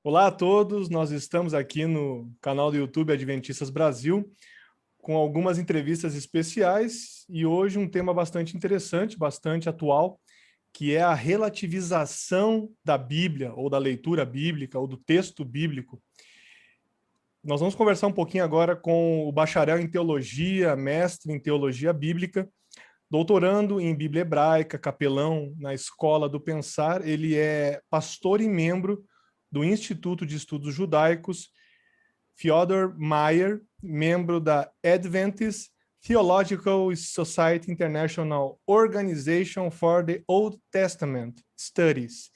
Olá a todos, nós estamos aqui no canal do YouTube Adventistas Brasil com algumas entrevistas especiais e hoje um tema bastante interessante, bastante atual, que é a relativização da Bíblia ou da leitura bíblica ou do texto bíblico. Nós vamos conversar um pouquinho agora com o bacharel em teologia, mestre em teologia bíblica, doutorando em Bíblia hebraica, capelão na Escola do Pensar. Ele é pastor e membro do Instituto de Estudos Judaicos, Fyodor Meyer, membro da Adventist Theological Society International Organization for the Old Testament Studies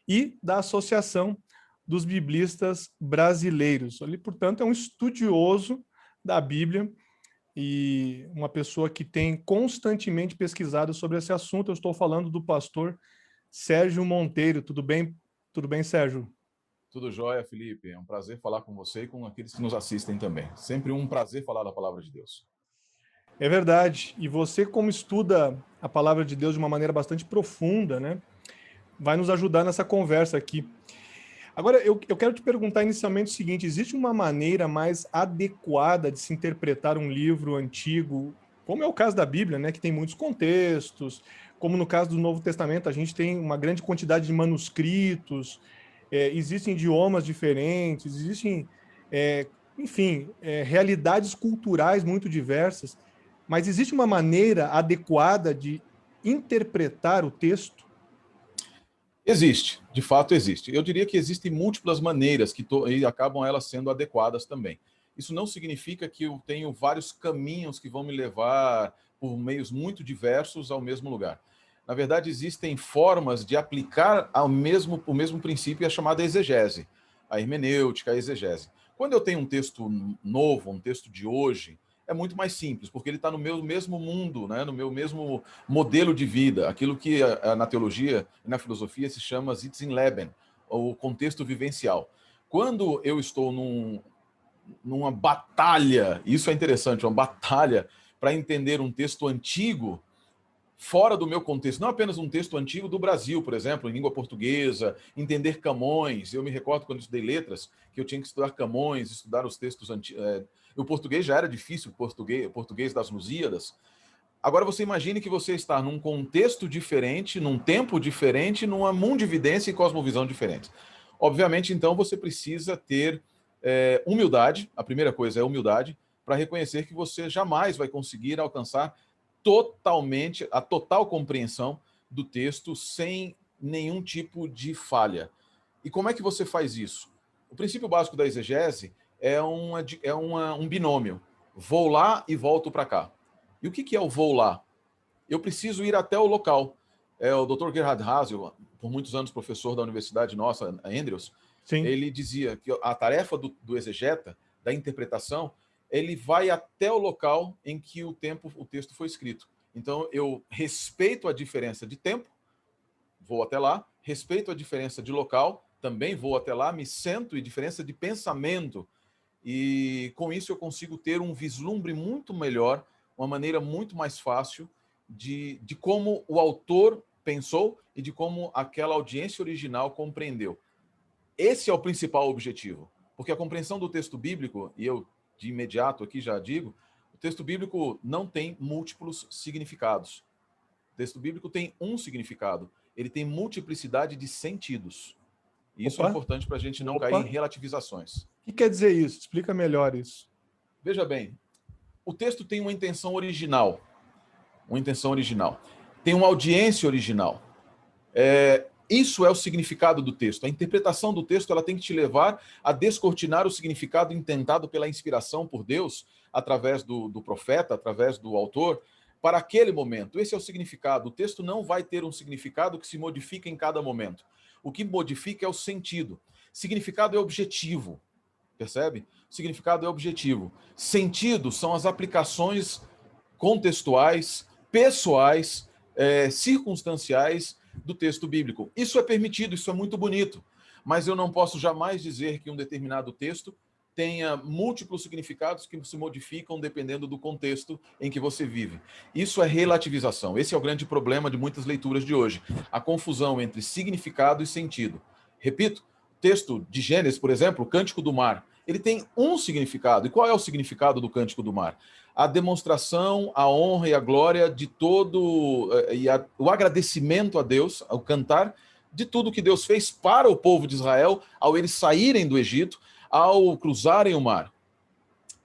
e da Associação dos Biblistas Brasileiros. Ele, portanto, é um estudioso da Bíblia e uma pessoa que tem constantemente pesquisado sobre esse assunto. Eu estou falando do pastor Sérgio Monteiro. Tudo bem? Tudo bem, Sérgio? Tudo jóia, Felipe. É um prazer falar com você e com aqueles que nos assistem também. Sempre um prazer falar da palavra de Deus. É verdade. E você, como estuda a palavra de Deus de uma maneira bastante profunda, né, vai nos ajudar nessa conversa aqui. Agora, eu quero te perguntar inicialmente o seguinte: existe uma maneira mais adequada de se interpretar um livro antigo, como é o caso da Bíblia, né, que tem muitos contextos, como no caso do Novo Testamento, a gente tem uma grande quantidade de manuscritos, existem idiomas diferentes, existem, enfim, realidades culturais muito diversas, mas existe uma maneira adequada de interpretar o texto? Existe, de fato existe. Eu diria que existem múltiplas maneiras e acabam elas sendo adequadas também. Isso não significa que eu tenho vários caminhos que vão me levar por meios muito diversos ao mesmo lugar. Na verdade, existem formas de aplicar o mesmo princípio, a chamada exegese, a hermenêutica, a exegese. Quando eu tenho um texto novo, um texto de hoje, é muito mais simples, porque ele está no meu mesmo mundo, né? No meu mesmo modelo de vida, aquilo que na teologia e na filosofia se chama Sitzenleben, ou contexto vivencial. Quando eu estou numa batalha, isso é interessante, uma batalha para entender um texto antigo, fora do meu contexto, não apenas um texto antigo do Brasil, por exemplo, em língua portuguesa, entender Camões. Eu me recordo quando estudei letras, que eu tinha que estudar Camões, estudar os textos antigos. O português já era difícil, o português das Lusíadas. Agora você imagine que você está num contexto diferente, num tempo diferente, numa mundividência e cosmovisão diferentes. Obviamente, então, você precisa ter humildade, a primeira coisa é humildade, para reconhecer que você jamais vai conseguir alcançar totalmente a total compreensão do texto sem nenhum tipo de falha. E como é que você faz isso? O princípio básico da exegese um binômio. Vou lá e volto para cá. E o que é o vou lá? Eu preciso ir até o local. O Dr. Gerhard Hasel, por muitos anos professor da universidade nossa, a Andrews, Sim. ele dizia que a tarefa do exegeta, da interpretação, ele vai até o local em que o texto foi escrito. Então, eu respeito a diferença de tempo, vou até lá, respeito a diferença de local, também vou até lá, me sento, e diferença de pensamento, e com isso eu consigo ter um vislumbre muito melhor, uma maneira muito mais fácil de como o autor pensou e de como aquela audiência original compreendeu. Esse é o principal objetivo, porque a compreensão do texto bíblico, e eu de imediato aqui já digo, o texto bíblico não tem múltiplos significados. O texto bíblico tem um significado, ele tem multiplicidade de sentidos. E isso é Opa, importante para a gente não cair em opa. relativizações. O que quer dizer isso? Explica melhor isso. Veja bem, o texto tem uma intenção original. Uma intenção original. Tem uma audiência original. Isso é o significado do texto. A interpretação do texto ela tem que te levar a descortinar o significado intentado pela inspiração por Deus, através do profeta, através do autor, para aquele momento. Esse é o significado. O texto não vai ter um significado que se modifica em cada momento. O que modifica é o sentido. Significado é objetivo, percebe? Significado é objetivo. Sentido são as aplicações contextuais, pessoais, circunstanciais do texto bíblico. Isso é permitido, isso é muito bonito, mas eu não posso jamais dizer que um determinado texto tenha múltiplos significados que se modificam dependendo do contexto em que você vive. Isso é relativização. Esse é o grande problema de muitas leituras de hoje. A confusão entre significado e sentido. Repito, texto de Gênesis, por exemplo, o Cântico do Mar, ele tem um significado. E qual é o significado do Cântico do Mar? A demonstração, a honra e a glória de todo, o agradecimento a Deus, ao cantar de tudo que Deus fez para o povo de Israel, ao eles saírem do Egito, ao cruzarem o mar.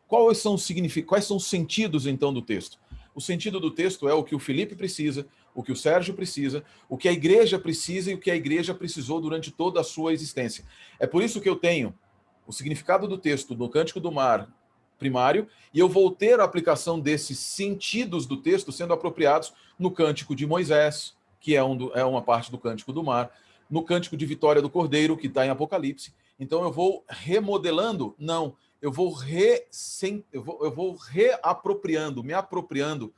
Quais são os sentidos, então, do texto? O sentido do texto é o que o Felipe precisa, o que o Sérgio precisa, o que a igreja precisa e o que a igreja precisou durante toda a sua existência. É por isso que eu tenho o significado do texto do Cântico do Mar primário, e eu vou ter a aplicação desses sentidos do texto sendo apropriados no Cântico de Moisés, que é uma parte do Cântico do Mar, no Cântico de Vitória do Cordeiro, que está em Apocalipse. Então eu vou remodelando? Não. Eu vou reapropriando, me apropriando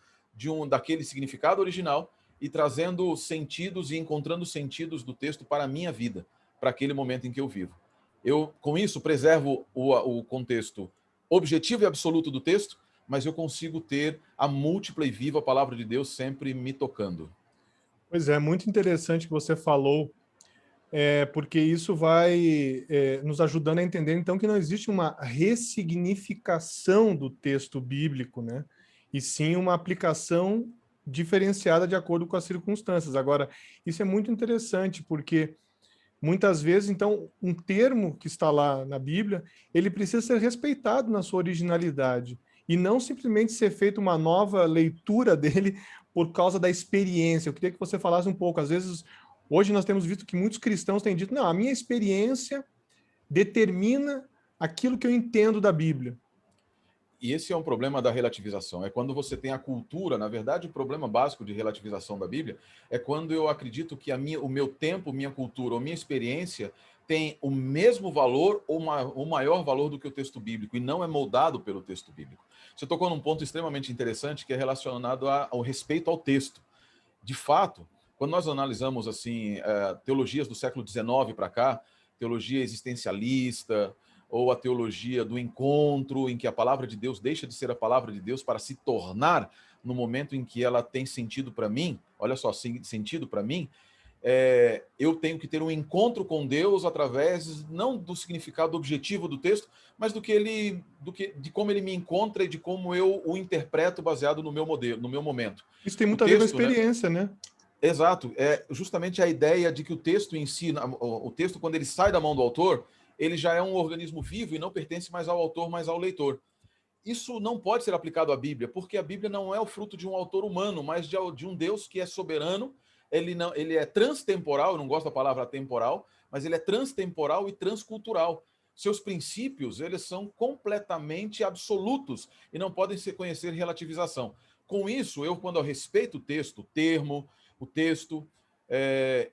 daquele significado original e trazendo sentidos e encontrando sentidos do texto para a minha vida, para aquele momento em que eu vivo. Eu, com isso, preservo o contexto objetivo e absoluto do texto, mas eu consigo ter a múltipla e viva palavra de Deus sempre me tocando. Pois é, muito interessante que você falou, porque isso vai nos ajudando a entender, então, que não existe uma ressignificação do texto bíblico, né? E sim uma aplicação diferenciada de acordo com as circunstâncias. Agora, isso é muito interessante, porque muitas vezes, então, um termo que está lá na Bíblia, ele precisa ser respeitado na sua originalidade e não simplesmente ser feita uma nova leitura dele por causa da experiência. Eu queria que você falasse um pouco. Às vezes, hoje nós temos visto que muitos cristãos têm dito, não, a minha experiência determina aquilo que eu entendo da Bíblia. E esse é um problema da relativização. É quando você tem a cultura, na verdade, o problema básico de relativização da Bíblia é quando eu acredito que o meu tempo, minha cultura ou minha experiência tem o mesmo valor ou o maior valor do que o texto bíblico e não é moldado pelo texto bíblico. Você tocou num ponto extremamente interessante que é relacionado ao respeito ao texto. De fato, quando nós analisamos assim teologias do século XIX para cá, teologia existencialista, ou a teologia do encontro, em que a palavra de Deus deixa de ser a palavra de Deus para se tornar, no momento em que ela tem sentido para mim, olha só, sentido para mim, eu tenho que ter um encontro com Deus através, não do significado objetivo do texto, mas de como ele me encontra e de como eu o interpreto baseado no meu modelo, no meu momento. Isso tem muito a ver com a experiência, né? Exato, é justamente a ideia de que o texto em si, o texto, quando ele sai da mão do autor, ele já é um organismo vivo e não pertence mais ao autor, mas ao leitor. Isso não pode ser aplicado à Bíblia, porque a Bíblia não é o fruto de um autor humano, mas de um Deus que é soberano. Ele é transtemporal, eu não gosto da palavra temporal, mas ele é transtemporal e transcultural. Seus princípios, eles são completamente absolutos e não podem se conhecer relativização. Com isso, quando eu respeito o texto, o termo, o texto,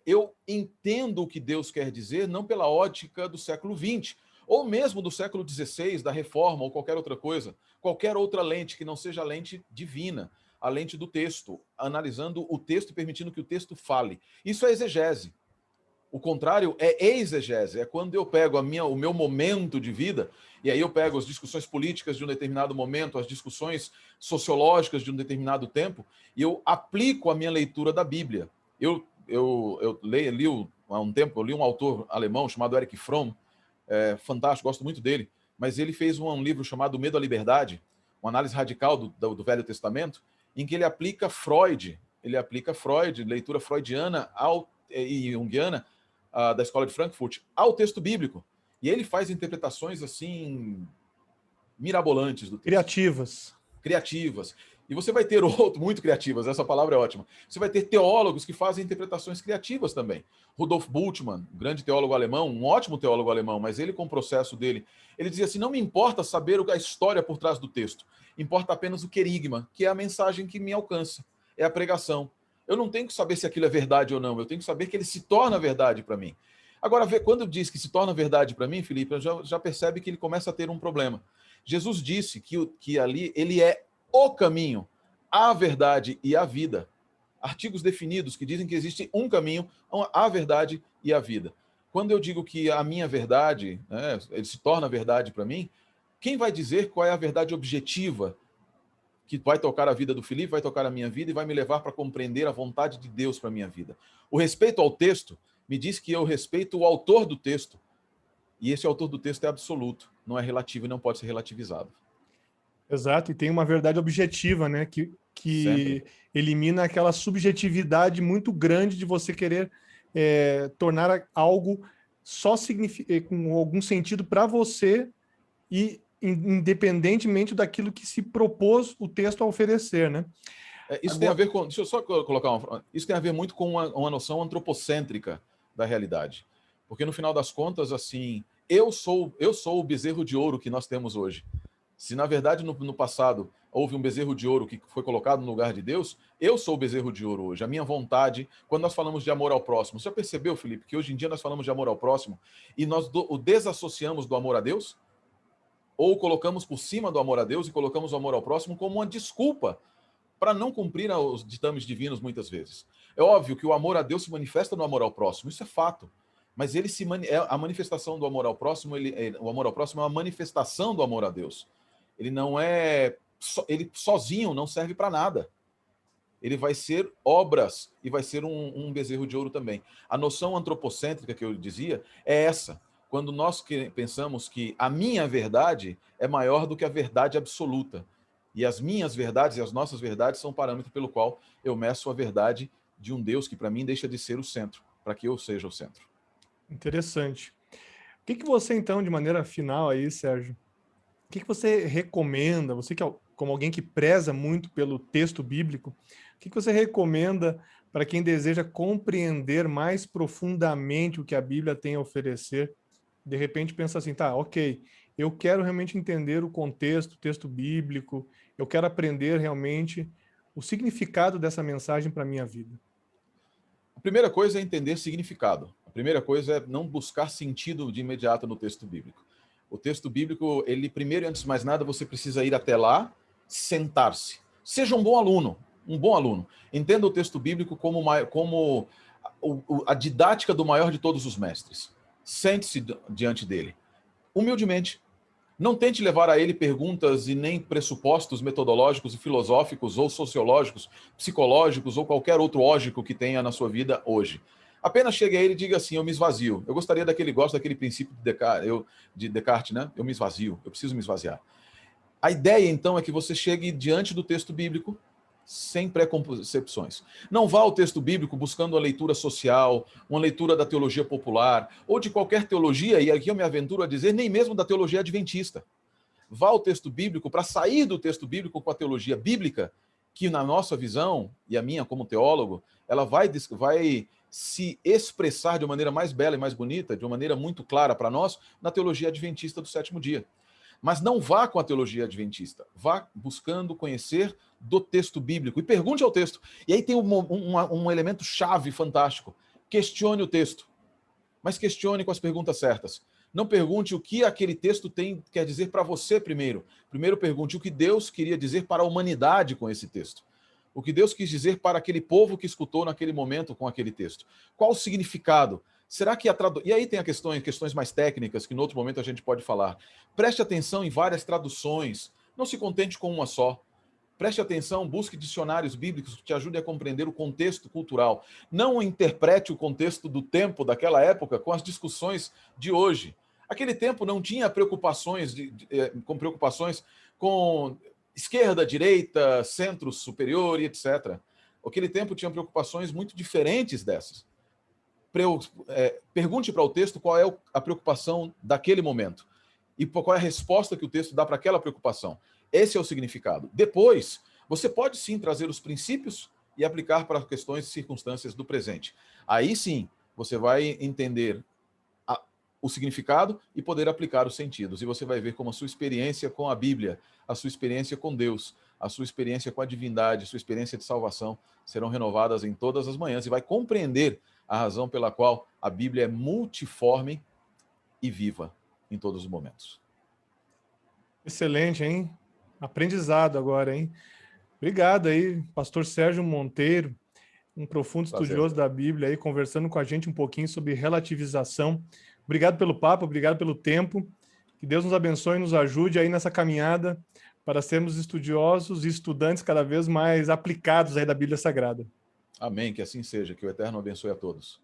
eu entendo o que Deus quer dizer, não pela ótica do século XX, ou mesmo do século XVI, da Reforma, ou qualquer outra coisa, qualquer outra lente que não seja a lente divina, a lente do texto, analisando o texto e permitindo que o texto fale. Isso é exegese. O contrário é exegese, é quando eu pego o meu momento de vida, e aí eu pego as discussões políticas de um determinado momento, as discussões sociológicas de um determinado tempo, e eu aplico a minha leitura da Bíblia. Há um tempo, eu li um autor alemão chamado Erich Fromm, fantástico, gosto muito dele, mas ele fez um livro chamado Medo à Liberdade, uma análise radical do Velho Testamento, em que ele aplica Freud, leitura freudiana e junguiana, da Escola de Frankfurt, ao texto bíblico. E ele faz interpretações assim mirabolantes do texto. Criativas. E você vai ter muito criativas, essa palavra é ótima. Você vai ter teólogos que fazem interpretações criativas também. Rudolf Bultmann, um grande teólogo alemão, um ótimo teólogo alemão, mas ele, com o processo dele, ele dizia assim, não me importa saber a história por trás do texto, importa apenas o querigma, que é a mensagem que me alcança, é a pregação. Eu não tenho que saber se aquilo é verdade ou não, eu tenho que saber que ele se torna verdade para mim. Agora, quando diz que se torna verdade para mim, Felipe, já percebe que ele começa a ter um problema. Jesus disse que ali ele é o caminho, a verdade e a vida. Artigos definidos que dizem que existe um caminho, a verdade e a vida. Quando eu digo que a minha verdade, né, ele se torna verdade para mim, quem vai dizer qual é a verdade objetiva que vai tocar a vida do Felipe, vai tocar a minha vida e vai me levar para compreender a vontade de Deus para a minha vida? O respeito ao texto me diz que eu respeito o autor do texto, E esse autor do texto é absoluto, não é relativo e não pode ser relativizado. Exato, e tem uma verdade objetiva, né, Sempre. que elimina aquela subjetividade muito grande de você querer tornar algo com algum sentido para você e independentemente daquilo que se propôs o texto a oferecer, né? Isso tem a Agora, ver com... Deixa eu só colocar uma... Isso tem a ver muito com uma noção antropocêntrica da realidade. Porque, no final das contas, assim, eu sou o bezerro de ouro que nós temos hoje. Se, na verdade, no passado houve um bezerro de ouro que foi colocado no lugar de Deus, eu sou o bezerro de ouro hoje. A minha vontade, quando nós falamos de amor ao próximo, você já percebeu, Felipe, que hoje em dia nós falamos de amor ao próximo e nós o desassociamos do amor a Deus? Ou colocamos por cima do amor a Deus e colocamos o amor ao próximo como uma desculpa para não cumprir os ditames divinos muitas vezes. É óbvio que o amor a Deus se manifesta no amor ao próximo, isso é fato. Mas ele a manifestação do amor ao próximo, o amor ao próximo é uma manifestação do amor a Deus. Ele não é... Ele sozinho não serve para nada. Ele vai ser obras e vai ser um bezerro de ouro também. A noção antropocêntrica que eu dizia é essa. Quando nós pensamos que a minha verdade é maior do que a verdade absoluta. E as minhas verdades e as nossas verdades são o parâmetro pelo qual eu meço a verdade de um Deus que para mim deixa de ser o centro, para que eu seja o centro. interessante. O que você, então, de maneira final aí, Sérgio, o que você recomenda, você que é como alguém que preza muito pelo texto bíblico, o que você recomenda para quem deseja compreender mais profundamente o que a Bíblia tem a oferecer? De repente pensa assim, tá, ok, eu quero realmente entender o contexto, o texto bíblico, eu quero aprender realmente o significado dessa mensagem para a minha vida. A primeira coisa é entender significado. A primeira coisa é não buscar sentido de imediato no texto bíblico. O texto bíblico, ele primeiro e antes de mais nada, você precisa ir até lá, sentar-se. Seja um bom aluno, um bom aluno. Entenda o texto bíblico como a didática do maior de todos os mestres. Sente-se diante dele, humildemente. Não tente levar a ele perguntas e nem pressupostos metodológicos e filosóficos ou sociológicos, psicológicos ou qualquer outro ógico que tenha na sua vida hoje. Apenas chegue a ele e diga assim, eu me esvazio. Eu gosto daquele princípio de Descartes, né? Eu me esvazio, eu preciso me esvaziar. A ideia, então, é que você chegue diante do texto bíblico sem preconcepções. Não vá ao texto bíblico buscando a leitura social, uma leitura da teologia popular, ou de qualquer teologia, e aqui eu me aventuro a dizer, nem mesmo da teologia adventista. Vá ao texto bíblico para sair do texto bíblico com a teologia bíblica, que na nossa visão, e a minha como teólogo, ela vai se expressar de uma maneira mais bela e mais bonita, de uma maneira muito clara para nós, na teologia adventista do sétimo dia. Mas não vá com a teologia adventista, vá buscando conhecer do texto bíblico e pergunte ao texto. E aí tem um elemento chave fantástico. Questione o texto, mas questione com as perguntas certas. Não pergunte o que aquele texto quer dizer para você primeiro. Primeiro pergunte o que Deus queria dizer para a humanidade com esse texto. O que Deus quis dizer para aquele povo que escutou naquele momento com aquele texto. Qual o significado? Será que E aí tem questões mais técnicas que no outro momento a gente pode falar. Preste atenção em várias traduções. Não se contente com uma só. Preste atenção, busque dicionários bíblicos que te ajudem a compreender o contexto cultural. Não interprete o contexto do tempo daquela época com as discussões de hoje. Aquele tempo não tinha preocupações com esquerda, direita, centro superior e etc. Aquele tempo tinha preocupações muito diferentes dessas. Pergunte para o texto qual é a preocupação daquele momento e qual é a resposta que o texto dá para aquela preocupação. Esse é o significado. Depois, você pode sim trazer os princípios e aplicar para questões e circunstâncias do presente. Aí sim, você vai entender o significado e poder aplicar os sentidos. E você vai ver como a sua experiência com a Bíblia, a sua experiência com Deus, a sua experiência com a divindade, a sua experiência de salvação serão renovadas em todas as manhãs e vai compreender a razão pela qual a Bíblia é multiforme e viva em todos os momentos. Excelente, hein? Aprendizado agora, hein? Obrigado aí, pastor Sérgio Monteiro, um profundo Prazer. estudioso da Bíblia aí, conversando com a gente um pouquinho sobre relativização. Obrigado pelo papo, obrigado pelo tempo. Que Deus nos abençoe e nos ajude aí nessa caminhada para sermos estudiosos e estudantes cada vez mais aplicados aí da Bíblia Sagrada. Amém, que assim seja, que o Eterno abençoe a todos.